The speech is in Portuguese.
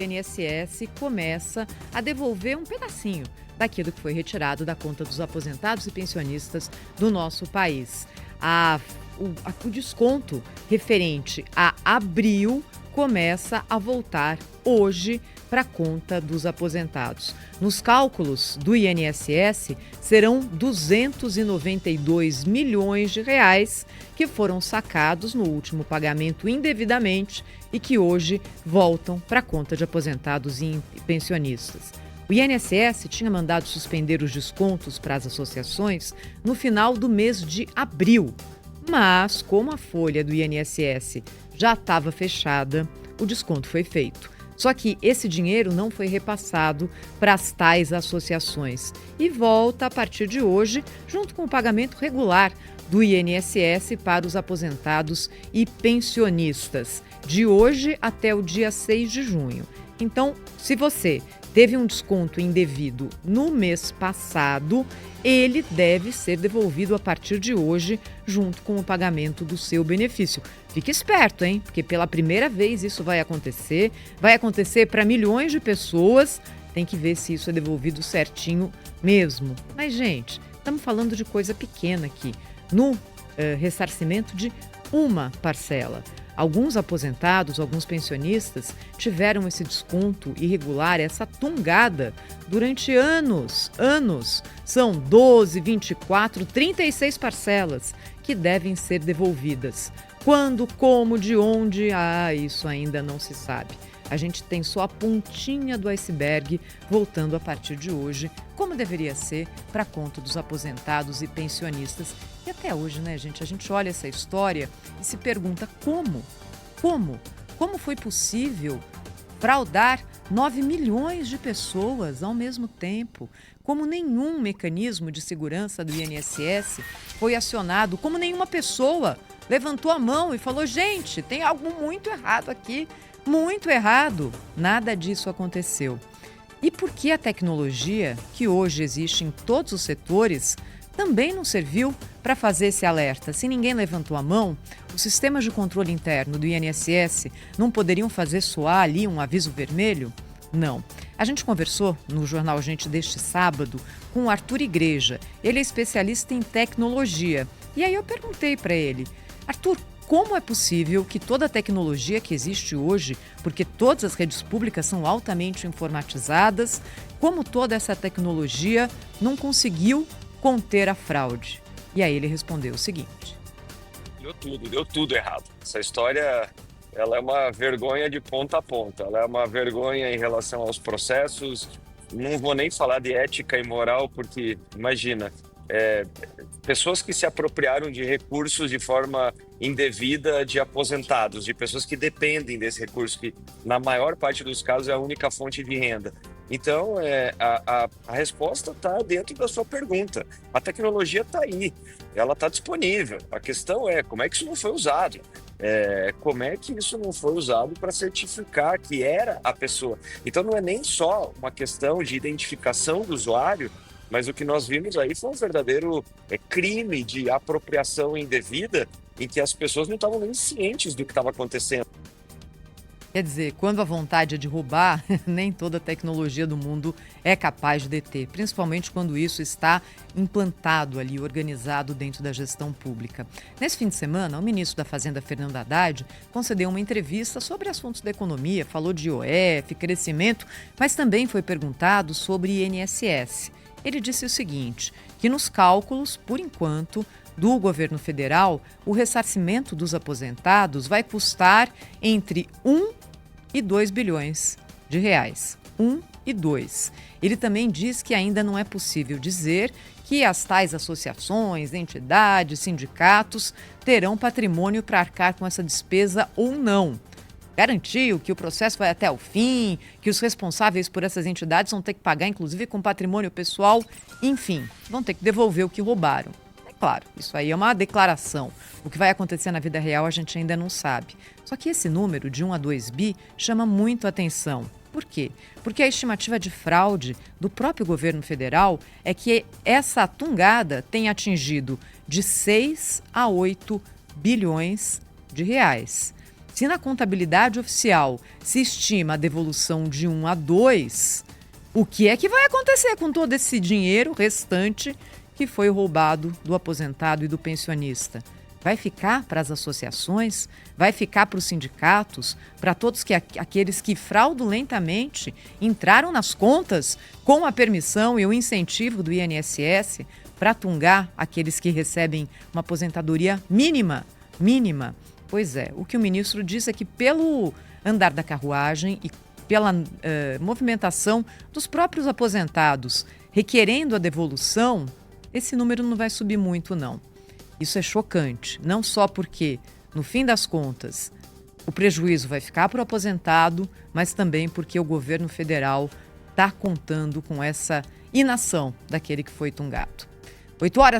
INSS começa a devolver um pedacinho daquilo que foi retirado da conta dos aposentados e pensionistas do nosso país. O desconto referente a abril começa a voltar hoje para a conta dos aposentados. Nos cálculos do INSS, serão 292 milhões de reais que foram sacados no último pagamento indevidamente e que hoje voltam para a conta de aposentados e pensionistas. O INSS tinha mandado suspender os descontos para as associações no final do mês de abril, mas como a folha do INSS já estava fechada, o desconto foi feito. Só que esse dinheiro não foi repassado para as tais associações e volta a partir de hoje, junto com o pagamento regular do INSS para os aposentados e pensionistas, de hoje até o dia 6 de junho. Então, se você teve um desconto indevido no mês passado, ele deve ser devolvido a partir de hoje, junto com o pagamento do seu benefício. Fique esperto, hein? Porque pela primeira vez isso vai acontecer para milhões de pessoas. Tem que ver se isso é devolvido certinho mesmo. Mas, gente, estamos falando de coisa pequena aqui, no ressarcimento de uma parcela. Alguns aposentados, alguns pensionistas tiveram esse desconto irregular, essa tungada, durante anos. São 12, 24, 36 parcelas que devem ser devolvidas. Quando, como, de onde? Isso ainda não se sabe. A gente tem só a pontinha do iceberg voltando a partir de hoje, como deveria ser para a conta dos aposentados e pensionistas. E até hoje, né, gente? A gente olha essa história e se pergunta como? Como foi possível fraudar 9 milhões de pessoas ao mesmo tempo? Como nenhum mecanismo de segurança do INSS foi acionado, como nenhuma pessoa levantou a mão e falou: gente, tem algo muito errado aqui, muito errado. Nada disso aconteceu. E por que a tecnologia, que hoje existe em todos os setores, também não serviu para fazer esse alerta? Se ninguém levantou a mão, os sistemas de controle interno do INSS não poderiam fazer soar ali um aviso vermelho? Não. A gente conversou no Jornal Gente deste sábado com o Arthur Igreja. Ele é especialista em tecnologia. E aí eu perguntei para ele: Arthur, como é possível que toda a tecnologia que existe hoje, porque todas as redes públicas são altamente informatizadas, como toda essa tecnologia não conseguiu conter a fraude? E aí ele respondeu o seguinte: Deu tudo errado. Essa história, ela é uma vergonha de ponta a ponta. Ela é uma vergonha em relação aos processos. Não vou nem falar de ética e moral, porque, imagina, pessoas que se apropriaram de recursos de forma indevida de aposentados, de pessoas que dependem desse recurso, que na maior parte dos casos é a única fonte de renda. Então, a resposta está dentro da sua pergunta. A tecnologia está aí, ela está disponível. A questão é como é que isso não foi usado. Como é que isso não foi usado para certificar que era a pessoa. Então, não é nem só uma questão de identificação do usuário, mas o que nós vimos aí foi um verdadeiro crime de apropriação indevida, em que as pessoas não estavam nem cientes do que estava acontecendo. Quer dizer, quando a vontade é de roubar, nem toda a tecnologia do mundo é capaz de deter, principalmente quando isso está implantado ali, organizado dentro da gestão pública. Nesse fim de semana, o ministro da Fazenda, Fernando Haddad, concedeu uma entrevista sobre assuntos da economia, falou de IOF, crescimento, mas também foi perguntado sobre INSS. Ele disse o seguinte, que nos cálculos, por enquanto, do governo federal, o ressarcimento dos aposentados vai custar entre 1 e 2 bilhões de reais. 1 e 2. Ele também diz que ainda não é possível dizer que as tais associações, entidades, sindicatos terão patrimônio para arcar com essa despesa ou não. Garantiu que o processo vai até o fim, que os responsáveis por essas entidades vão ter que pagar, inclusive com patrimônio pessoal, enfim, vão ter que devolver o que roubaram. Claro, isso aí é uma declaração. O que vai acontecer na vida real a gente ainda não sabe. Só que esse número de 1 a 2 bi chama muito a atenção. Por quê? Porque a estimativa de fraude do próprio governo federal é que essa tungada tem atingido de 6 a 8 bilhões de reais. Se na contabilidade oficial se estima a devolução de 1 a 2, o que é que vai acontecer com todo esse dinheiro restante que foi roubado do aposentado e do pensionista? Vai ficar para as associações? Vai ficar para os sindicatos? Para todos aqueles que fraudulentamente entraram nas contas com a permissão e o incentivo do INSS para tungar aqueles que recebem uma aposentadoria mínima? Pois é, o que o ministro disse é que pelo andar da carruagem e pela movimentação dos próprios aposentados requerendo a devolução, esse número não vai subir muito, não. Isso é chocante, não só porque, no fim das contas, o prejuízo vai ficar para o aposentado, mas também porque o governo federal está contando com essa inação daquele que foi tungado. 8h.